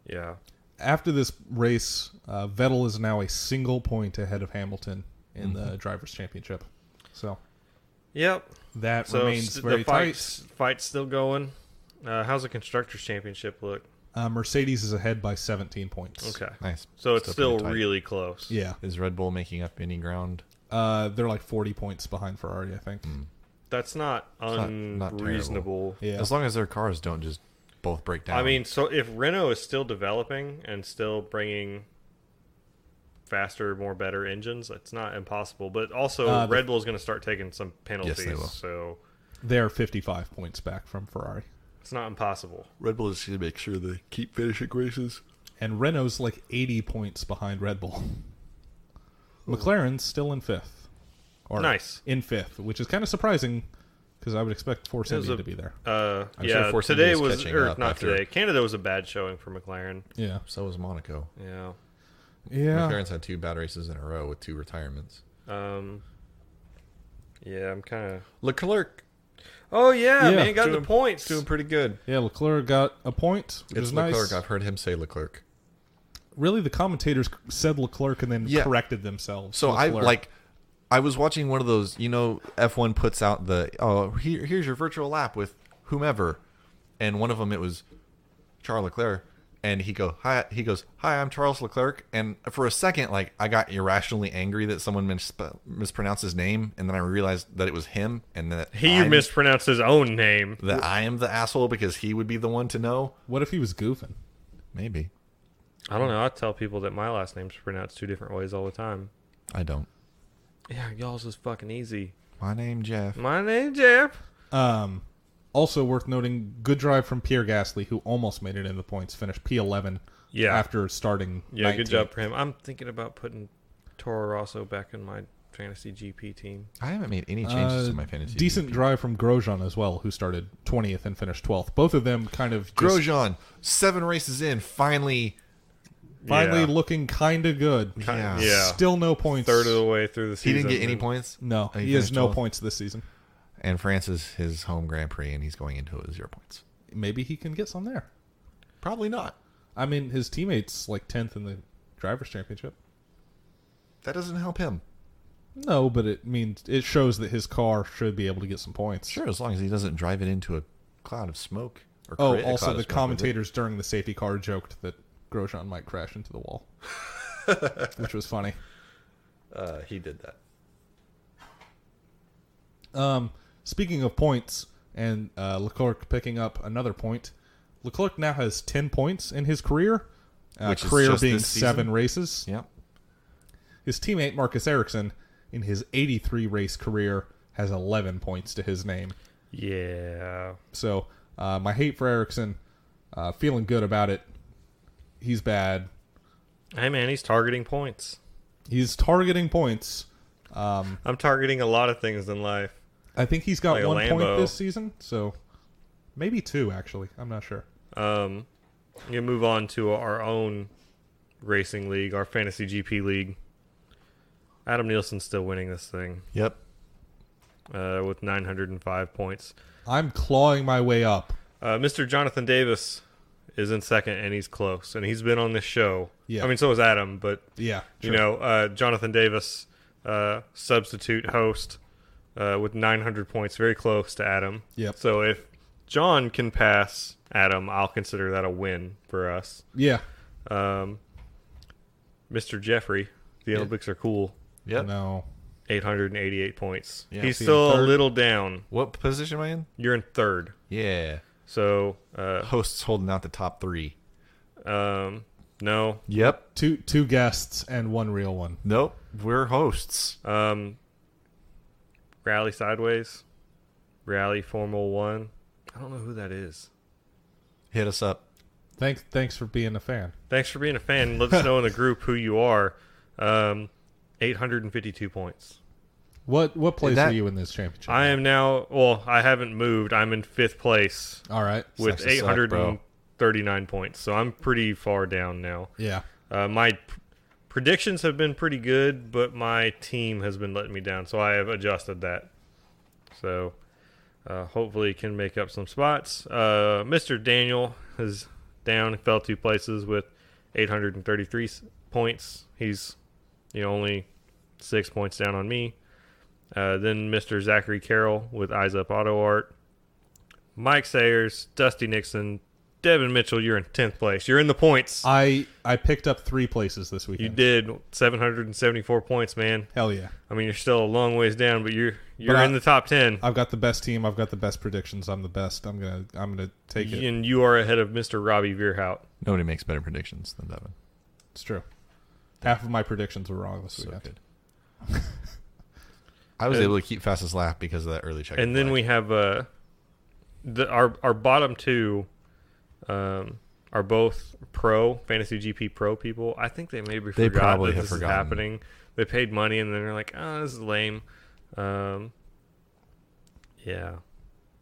yeah. After this race, Vettel is now a single point ahead of Hamilton in the Drivers' Championship. So, yep. That remains very tight. Fight's still going. How's the Constructors' Championship look? Mercedes is ahead by 17 points. Okay. Nice. So it's still pretty tight. really close. Yeah. Is Red Bull making up any ground? They're like 40 points behind Ferrari, I think. That's not not unreasonable. Yeah. As long as their cars don't just both break down. I mean, so if Renault is still developing and still bringing faster, more better engines, it's not impossible. But also, Red Bull is going to start taking some penalties. Yes, they will. So they're 55 points back from Ferrari. it's not impossible. Red Bull is going to make sure they keep finishing races. And Renault's like 80 points behind Red Bull. McLaren's still in 5th. Or Nice. In 5th, which is kind of surprising because I would expect Force India to be there. I'm Yeah, sure Force today India is was, catching or up not after- today. Canada was a bad showing for McLaren. Yeah. So was Monaco. Yeah. Yeah. McLaren's had 2 bad races in a row with 2 retirements. Yeah, I'm kind of. Leclerc Oh yeah, Yeah. man, got the points. doing pretty good. Yeah, Leclerc got a point, which It's is nice. Leclerc. I've heard him say Leclerc. Really, the commentators said Leclerc and then Yeah. corrected themselves. So Leclerc. I was watching one of those, F1 puts out here's your virtual lap with whomever, and one of them it was Charles Leclerc, and he goes, hi, I'm Charles Leclerc, and for a second, I got irrationally angry that someone mispronounced his name, and then I realized that it was him, and that He mispronounced his own name. that I am the asshole because he would be the one to know. What if he was goofing? Maybe. I don't know. I tell people that my last name's pronounced 2 different ways all the time. I don't. Yeah, y'all's is fucking easy. My name Jeff. My name's Jeff. Also worth noting, good drive from Pierre Gasly, who almost made it in the points, finished P11 Yeah. starting Yeah, 19th. good job for him. I'm thinking about putting Toro Rosso back in my fantasy GP team. I haven't made any changes to my fantasy. Decent GP. drive from Grosjean as well, who started 20th and finished 12th. Both of them kind of just Grosjean, 7 races in, finally. Yeah. looking kind of good. Yeah. Yeah. Still no points. Third of the way through the He season. didn't get any and- points. No, Oh, he has finished no 12th? points this season. And France is his home Grand Prix, and he's going into it with 0 points. Maybe he can get some there. Probably not. I mean, his teammate's like 10th in the Drivers' Championship. That doesn't help him. No, but it shows that his car should be able to get some points. Sure, as long as he doesn't drive it into a cloud of smoke. Or Oh, create a cloud also of the smoke with it. commentators during the safety car joked that Grosjean might crash into the wall, which was funny. He did that. Speaking of points and Leclerc picking up another point, Leclerc now has 10 points in his career. Which is Career just being this season? 7 races. Yep. His teammate Marcus Ericsson in his 83 race career has 11 points to his name. Yeah. So my hate for Ericsson, feeling good about it. He's bad. Hey, man, he's targeting points. He's targeting points. I'm targeting a lot of things in life. I think he's got Like a 1 point Lambo. this season, so maybe 2, actually. I'm not sure. You move on to our own racing league, our fantasy GP league. Adam Nielsen's still winning this thing Yep. with 905 points. I'm clawing my way up. Mr. Jonathan Davis is in second, and he's close. And he's been on this show. Yeah. I mean, so is Adam, but Yeah, you know, Jonathan Davis, substitute host, with 900 points, very close to Adam. Yep. So if John can pass Adam, I'll consider that a win for us. Yeah. Mr. Jeffrey, the Olympics are cool. Yep. No. 888 points. Yeah. He's Is he still in a third? little down. What position am I in? You're in third. Yeah. So, Hosts holding out the top 3. no. Yep. Two guests and 1 real one. Nope. We're hosts. Rally Sideways. Rally Formula 1. I don't know who that is. Hit us up. Thanks for being a fan. Thanks for being a fan. Let us know in the group who you are. 852 points. What place That- are you in this championship? I am now, well, I haven't moved. I'm in 5th place All right. with Sucks to suck, bro. 839 points. So I'm pretty far down now. Yeah. My predictions have been pretty good, but my team has been letting me down. So I have adjusted that. So hopefully can make up some spots. Mr. Daniel is down. He fell 2 places with 833 points. He's only 6 points down on me. Then Mr. Zachary Carroll with Eyes Up Auto Art. Mike Sayers, Dusty Nixon, Devin Mitchell, you're in 10th place. You're in the points. I picked up 3 places this weekend. You did 774 points, man. Hell yeah. I mean, you're still a long ways down, but you're But in the top 10. I've got the best team. I've got the best predictions. I'm the best. I'm gonna take it. And you are ahead of Mr. Robbie Veerhout. Nobody makes better predictions than Devin. It's true. Half of my predictions were wrong this So weekend. good. I was able to keep fastest lap because of that early check. And then we have our bottom 2 are both pro fantasy GP pro people. I think they maybe They forgot probably that have this forgotten. is happening. They paid money and then they're like, oh, this is lame. Yeah,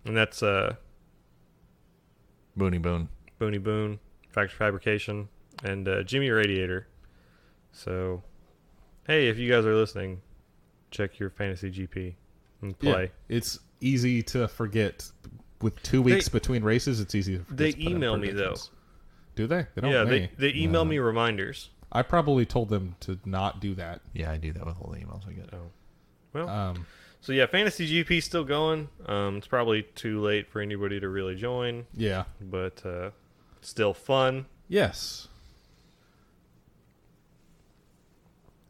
and that's Booney Boone. Booney Boone, Factory Fabrication, and Jimmy Radiator. So, hey, if you guys are listening, check your fantasy GP and play. Yeah, it's easy to forget. With 2 weeks between races, it's easy to forget. They to put in email me, predictions. Do they? They don't. Yeah, me. they email me reminders. I probably told them to not do that. Yeah, I do that with all the emails I get. Oh, well. Um, So yeah, fantasy GP still going. It's probably too late for anybody to really join, yeah. but still fun. Yes.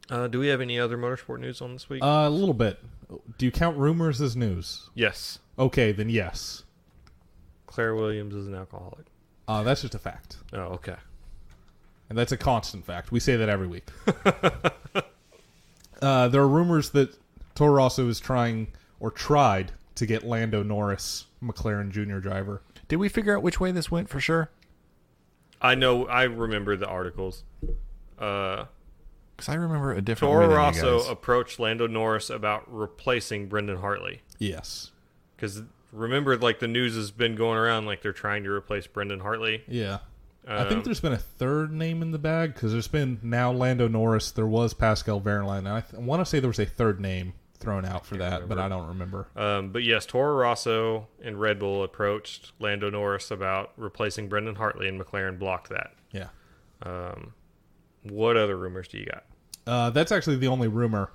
Do we have any other motorsport news on this week? A little bit. Do you count rumors as news? Yes. Okay, then yes. Claire Williams is an alcoholic. That's just a fact. Oh, okay. And that's a constant fact. We say that every week. There are rumors that Toro Rosso is trying or tried to get Lando Norris, McLaren Jr. driver. Did we figure out which way this went for sure? I know. I remember the articles. Because I remember a different Toro way than you Rosso guys. approached Lando Norris about replacing Brendan Hartley. Yes. Because remember, like, the news has been going around like they're trying to replace Brendan Hartley. Yeah. I think there's been a third name in the bag because there's been now Lando Norris. There was Pascal Wehrlein. And I want to say there was a third name thrown out for that, but I don't remember. But yes, Toro Rosso and Red Bull approached Lando Norris about replacing Brendan Hartley, and McLaren blocked that. Yeah. What other rumors do you got? That's actually the only rumor.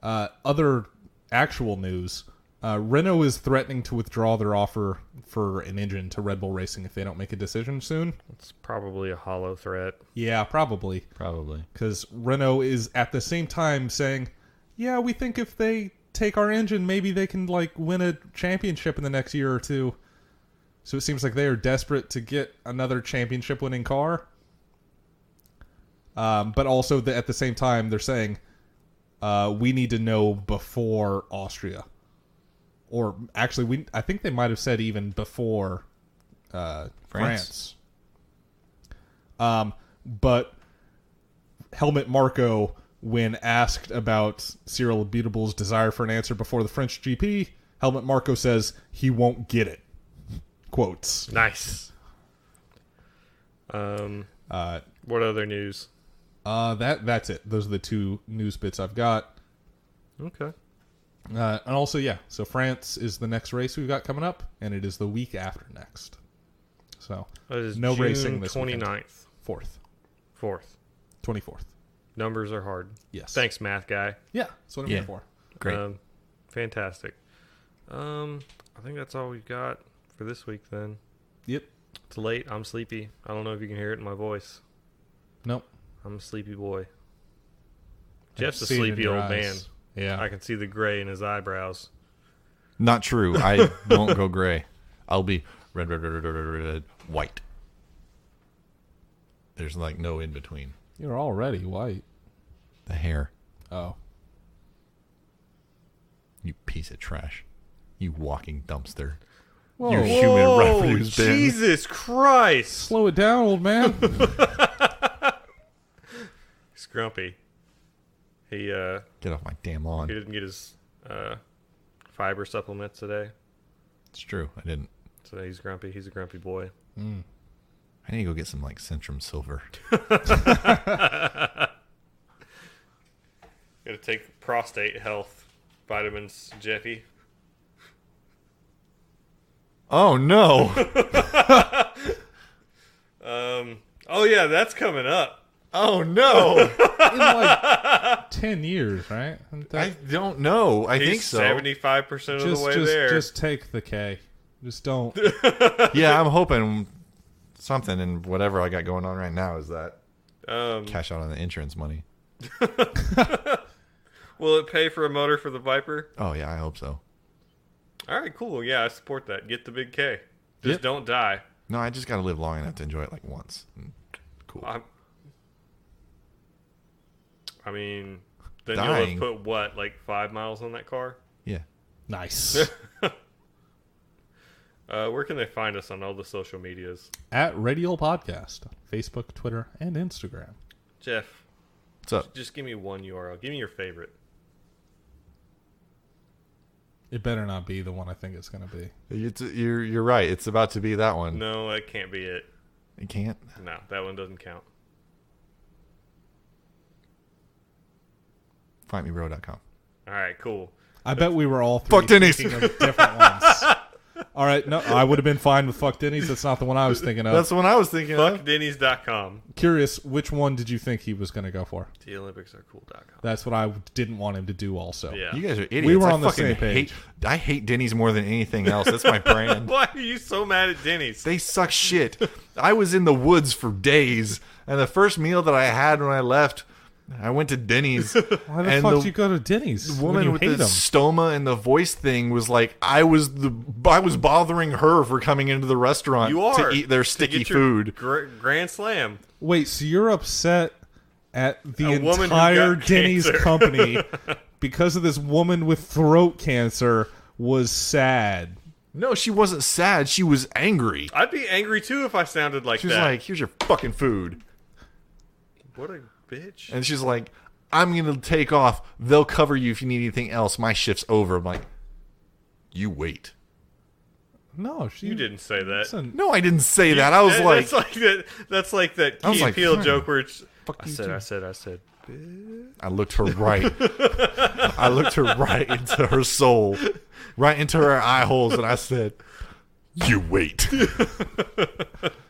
Other actual news. Renault is threatening to withdraw their offer for an engine to Red Bull Racing if they don't make a decision soon. It's probably a hollow threat. Yeah, probably. Probably. Because Renault is at the same time saying, yeah, we think if they take our engine, maybe they can like win a championship in the next year or two. So it seems like they are desperate to get another championship winning car. But also at the same time, they're saying, we need to know before Austria. Or actually, I think they might have said even before France. But Helmut Marko, when asked about Cyril Abiteboul's desire for an answer before the French GP, Helmut Marko says he won't get it. Quotes. Nice. What other news? That's it. Those are the two news bits I've got. Okay. And also, yeah, so France is the next race we've got coming up, and it is the week after next. So, no June racing this 29th. weekend. 4th. 24th. Numbers are hard. Yes. Thanks, math guy. Yeah, that's what I'm here for. Great. Fantastic. I think that's all we've got for this week then. Yep. It's late. I'm sleepy. I don't know if you can hear it in my voice. Nope. I'm a sleepy boy. I Jeff's a see it in sleepy your old eyes. man. Yeah. I can see the gray in his eyebrows. Not true. I won't go gray. I'll be red, white. There's like no in between. You're already white. The hair. Oh. You piece of trash. You walking dumpster. Whoa. You human refuse bin. Jesus Christ! Slow it down, old man. He's grumpy. He Get off my damn lawn. didn't get his fiber supplements today. It's true. I didn't. So he's grumpy. He's a grumpy boy. I need to go get some like Centrum Silver. Got to take prostate health vitamins, Jeffy. Oh no. Oh yeah, that's coming up. Oh no. In like 10 years, right? I don't know. I think He's so. 75% of the way there. Just take the K. Just don't. Yeah, I'm hoping something and whatever I got going on right now is that cash out on the insurance money. Will it pay for a motor for the Viper? Oh yeah, I hope so. All right, cool. Yeah, I support that. Get the big K. Just don't die. No, I just got to live long enough to enjoy it like once. Cool. I mean, then Dying. you'll have put what, like 5 miles on that car? Yeah. Nice. Where can they find us on all the social medias? At Radial Podcast. Facebook, Twitter, and Instagram. Jeff, What's up? just give me one URL. Give me your favorite. It better not be the one I think it's going to be. You're right. It's about to be that one. No, that can't be it. It can't. No, that one doesn't count. FightMeBro.com. All right, cool. I bet we were all three Fuck Denny's. thinking of different ones. All right, no, I would have been fine with Fuck Denny's. That's not the one I was thinking of. That's the one I was thinking of. FuckDenny's.com. Curious, which one did you think he was going to go for? TheOlympicsAreCool.com. That's what I didn't want him to do also. Yeah. You guys are idiots. We were I on the fucking same page. I hate Denny's more than anything else. That's my brand. Why are you so mad at Denny's? They suck shit. I was in the woods for days, and the first meal that I had when I left, I went to Denny's. Why the fuck did you go to Denny's? The when woman you with hate the him? stoma and the voice thing was like, I was bothering her for coming into the restaurant You are. to eat their To sticky get your food. Grand Slam. Wait, so you're upset at the A woman who entire got Denny's cancer. company because of this woman with throat cancer was sad. No, she wasn't sad. She was angry. I'd be angry too if I sounded like She was that. like, here's your fucking food. What a bitch. And she's like, I'm going to take off. They'll cover you if you need anything else. My shift's over. I'm like, you wait. No, You didn't say that. Listen, No, I didn't say that. I was like, that's like that I was Key and like, Peele fine. joke where it's, Fuck I you said, too. I said. I looked her right. I looked her right into her soul, right into her eye holes, and I said, you wait.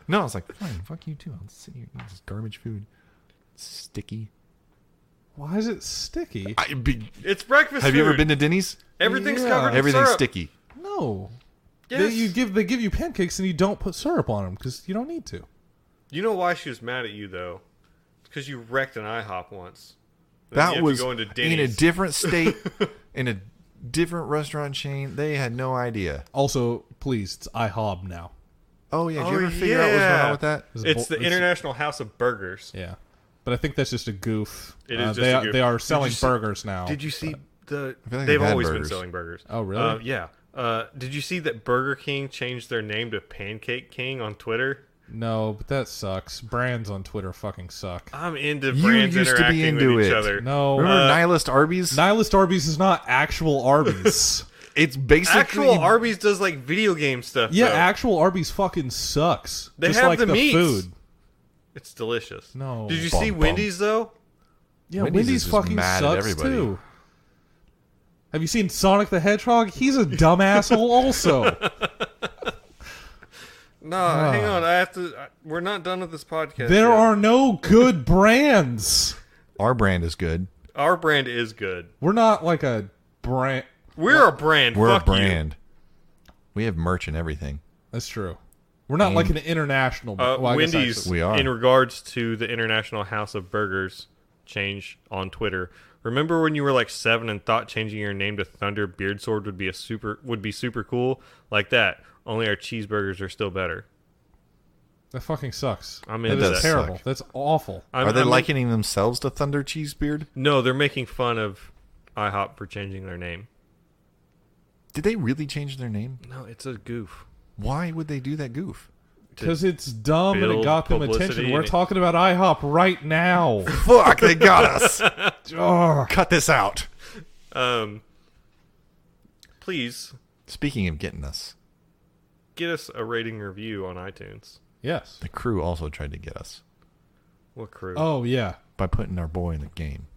No, I was like, fine, fuck you too. I'll sit here eating this garbage food. It's sticky. why is it sticky? It's breakfast Have you ever food. been to Denny's? Everything's Yeah. covered in Everything's syrup. sticky. No. Yes. They give you pancakes and you don't put syrup on them because you don't need to. You know why she was mad at you though? Because you wrecked an IHOP once. Then you That have to was go into in a Denny's. different state, in a different restaurant chain. They had no idea. Also, please, it's IHOB now. Oh, yeah. Did Oh, you ever figure out what's going yeah. on with that? It's the International House of Burgers. Yeah. but I think that's just a goof. It is just a goof. They are selling burgers now. Did you see like they've always been selling burgers. Oh, really? Yeah. Did you see that Burger King changed their name to Pancake King on Twitter? No, but that sucks. Brands on Twitter fucking suck. I'm into brands interacting with each other. No. Remember Nihilist Arby's? Nihilist Arby's is not actual Arby's. It's basically... Actual Arby's does like video game stuff. Yeah, though. actual Arby's fucking sucks. They just have like the meats. food. It's delicious. No. Did you see Wendy's though? Yeah, Wendy's Wendy's is fucking mad at sucks everybody. too. Have you seen Sonic the Hedgehog? He's a dumb asshole also. No, hang on. I have to. We're not done with this podcast. There yet. are no good brands. Our brand is good. Our brand is good. We're not like a brand. We're a brand. We're Fuck a brand. We have merch and everything. That's true. We're not like an international. Well, I guess Wendy's, actually- We are. in regards to the International House of Burgers change on Twitter. Remember when you were like 7 and thought changing your name to Thunder Beardsword would be super cool? Like that. Only our cheeseburgers are still better. That fucking sucks. I'm That into is that. terrible. Suck. That's awful. Are they likening themselves to Thunder Cheesebeard? No, they're making fun of IHOP for changing their name. Did they really change their name? No, it's a goof. Why would they do that goof? Because it's dumb and it build got them publicity attention. and We're talking about IHOP right now. Fuck, they got us. Ugh. Cut this out. Please Speaking of getting us, get us a rating review on iTunes. Yes. the crew also tried to get us What crew? Oh, yeah. by putting our boy in the game.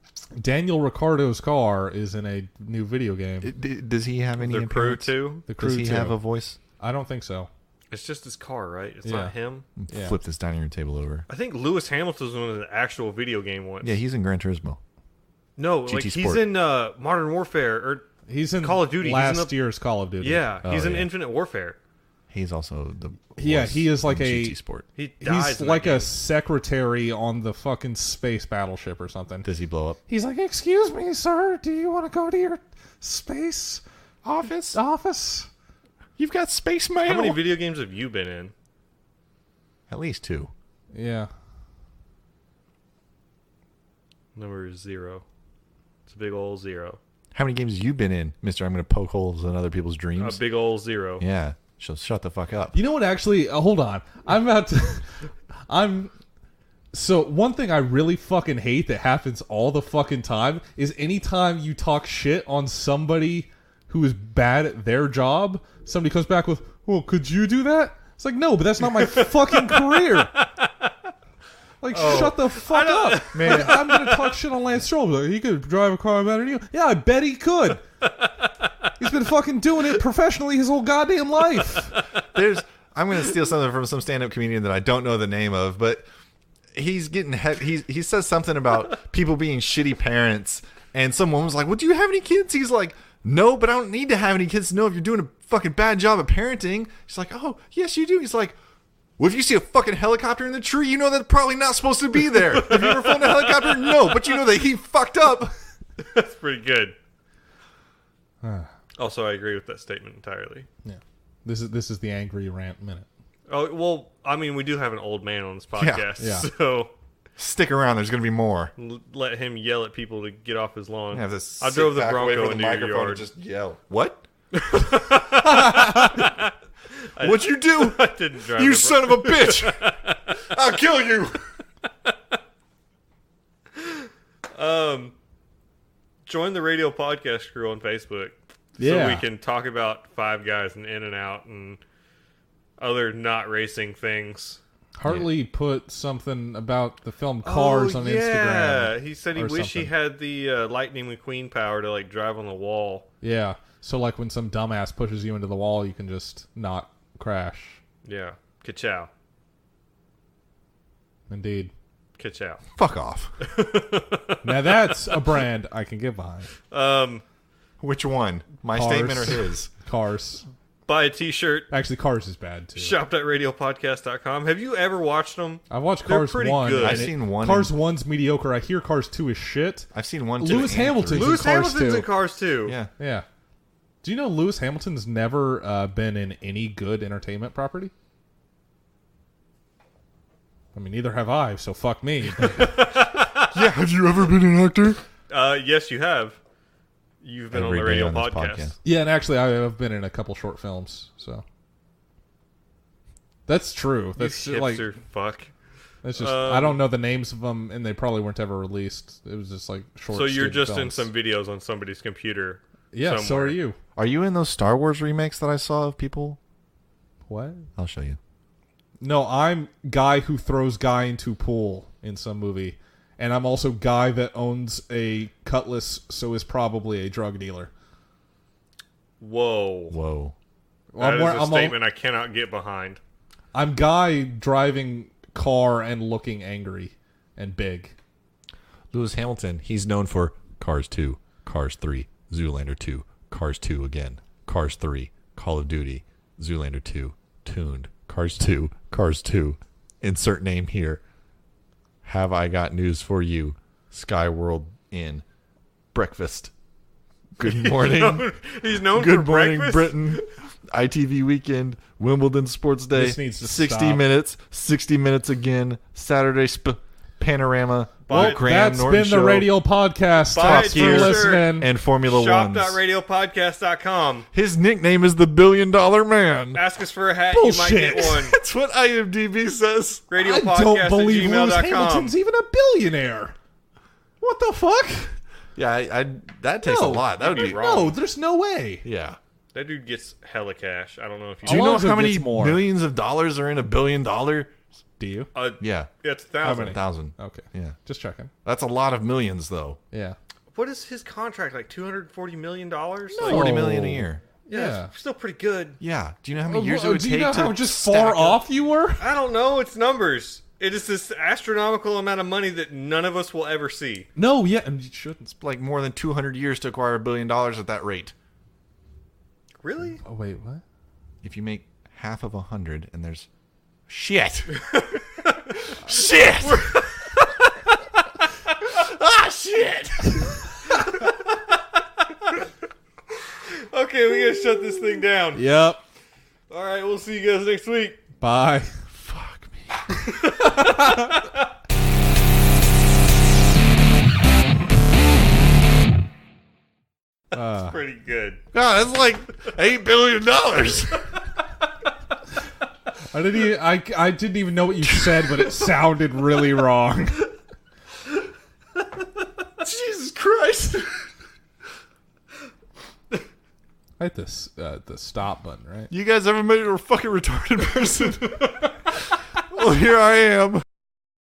Daniel Ricciardo's car is in a new video game. Does he have any the crew appearance? too? The crew Does he too. have a voice? I don't think so. It's just his car, right? It's Yeah. not him. Yeah. Flip this dining room table over. I think Lewis Hamilton's in an actual video game once. Yeah, he's in Gran Turismo. No, GT like he's Sport. in Modern Warfare or He's in Call of Duty. He's in last the- year's Call of Duty. yeah, he's Oh, in yeah. Infinite Warfare. He's also the Yeah, voice he is like in a- GT Sport. He dies. He's in like that a game. secretary on the fucking space battleship or something. Does he blow up? He's like, "Excuse me, sir. Do you want to go to your space office?" You've got space mail. How many video games have you been in? At least 2. Yeah. Number 0. It's a big old 0. How many games have you been in, Mister? I'm going to poke holes in other people's A dreams. big old 0. Yeah. Shut the fuck up. You know what? Actually, hold on. I'm about to. So one thing I really fucking hate that happens all the fucking time is anytime you talk shit on somebody who is bad at their job, somebody comes back with, "Well, could you do that?" It's like, no, but that's not my fucking career. Like, shut the fuck up, man. I'm gonna talk shit on Lance Stroll. Like, he could drive a car better than you. Yeah, I bet he could. He's been fucking doing it professionally his whole goddamn life. I'm going to steal something from some stand-up comedian that I don't know the name of, but he's getting he says something about people being shitty parents, and someone was like, "Well, do you have any kids?" He's like, "No, but I don't need to have any kids to know if you're doing a fucking bad job at parenting." She's like, "Oh, yes, you do." He's like, "Well, if you see a fucking helicopter in the tree, you know that's probably not supposed to be there. Have you ever flown a helicopter? No, but you know that he fucked up." That's pretty good. Also, I agree with that statement entirely. Yeah. This is the angry rant minute. Oh, well, I mean, we do have an old man on this podcast, Yeah. so Stick around. There's going to be more. let him yell at people to get off his lawn. Have this I drove the sit back away Bronco from the into your microphone yard. and just yell. What? What'd you do? I didn't drive You the son of a bitch! I'll kill you. Join the Radial podcast crew on Facebook. So Yeah. we can talk about Five Guys and In-N-Out and other not racing things. Hartley put something about the film Cars on Yeah, Instagram. he said he or wished he something. had the Lightning McQueen power to like drive on the wall. Yeah. So like when some dumbass pushes you into the wall, you can just not crash. Yeah, ka-chow. Indeed. Ka-chow. Fuck off. Now that's a brand I can get behind. Which one? My Cars. statement or his? Cars. Buy a t-shirt. Actually, Cars is bad too. Shop.radiopodcast.com. Have you ever watched them? I watched They're Cars pretty 1. good. and I've seen 1 Cars 1's mediocre. I hear Cars 2 is shit. I've seen 1, 2, Lewis and Hamilton's 3. Lewis Cars Hamilton's 2. in Cars too. Yeah. Yeah. Do you know Lewis Hamilton's never been in any good entertainment property? I mean, neither have I, so fuck me. Yeah, have you ever been an actor? Yes, you have. You've been Every on the day radio on this podcast. podcast. Yeah, and actually, I've been in a couple short films, so that's true. That's You like hipster fuck. that's just I don't know the names of them, and they probably weren't ever released. It was just like short. So you're student just in films. some videos on somebody's computer. Yeah, so somewhere. are you. Are you in those Star Wars remakes that I saw of people? What? I'll show you. No, I'm guy who throws guy into pool in some movie, and I'm also guy that owns a cutlass, so is probably a drug dealer. Whoa. Whoa. That is a statement I cannot get behind. I'm guy driving car and looking angry and big. Lewis Hamilton, he's known for Cars 2, Cars 3, Zoolander 2, Cars 2 again, Cars 3, Call of Duty, Zoolander 2, Tuned, Cars 2, Cars 2. Insert name here. Have I got news for you? Skyworld Inn. Breakfast. Good morning. He's known for Good morning, breakfast? Britain. ITV Weekend. Wimbledon Sports Day. This needs to 60 stop. minutes. 60 minutes again. Saturday Panorama. Well, Graham That's Norton been Show. the Radial Podcast. Buy Thanks it, for sir. listening. And Formula One. Shop.radiopodcast.com. His nickname is the $1 Billion Man. Ask us for a hat. Bullshit. You might get one. That's what IMDb says. I Radiopodcast don't believe Lewis at gmail.com. Hamilton's even a billionaire. What the fuck? Yeah, I that takes a No, lot. That would you'd be be wrong. No, there's no way. Yeah. That dude gets hella cash. I don't know if you Do you know Alonso how many gets more. millions of dollars are in $1 billion? Do you? Yeah, It's How 1,000. many? 1,000. Okay. Yeah, Just checking. that's a lot of millions, though. Yeah. What is his contract? Like $240 million? No. Like, 40 million a year. Yeah. it's still pretty good. Yeah. Do you know how many years it would do take you know to how just stack far up? off you were? I don't know. It's numbers. It is this astronomical amount of money that none of us will ever see. No, yeah, and you shouldn't. It's like more than 200 years to acquire $1 billion at that rate. Really? Oh wait, what? If you make half of 100 and there's shit. Shit. Ah, shit. Okay, we gotta shut this thing down. Yep. All right, we'll see you guys next week. Bye. Fuck me. Pretty good. God, that's like $8 billion. I didn't even know what you said, but it sounded really wrong. Jesus Christ. I hit this the stop button, right? You guys ever met a fucking retarded person? Well, here I am.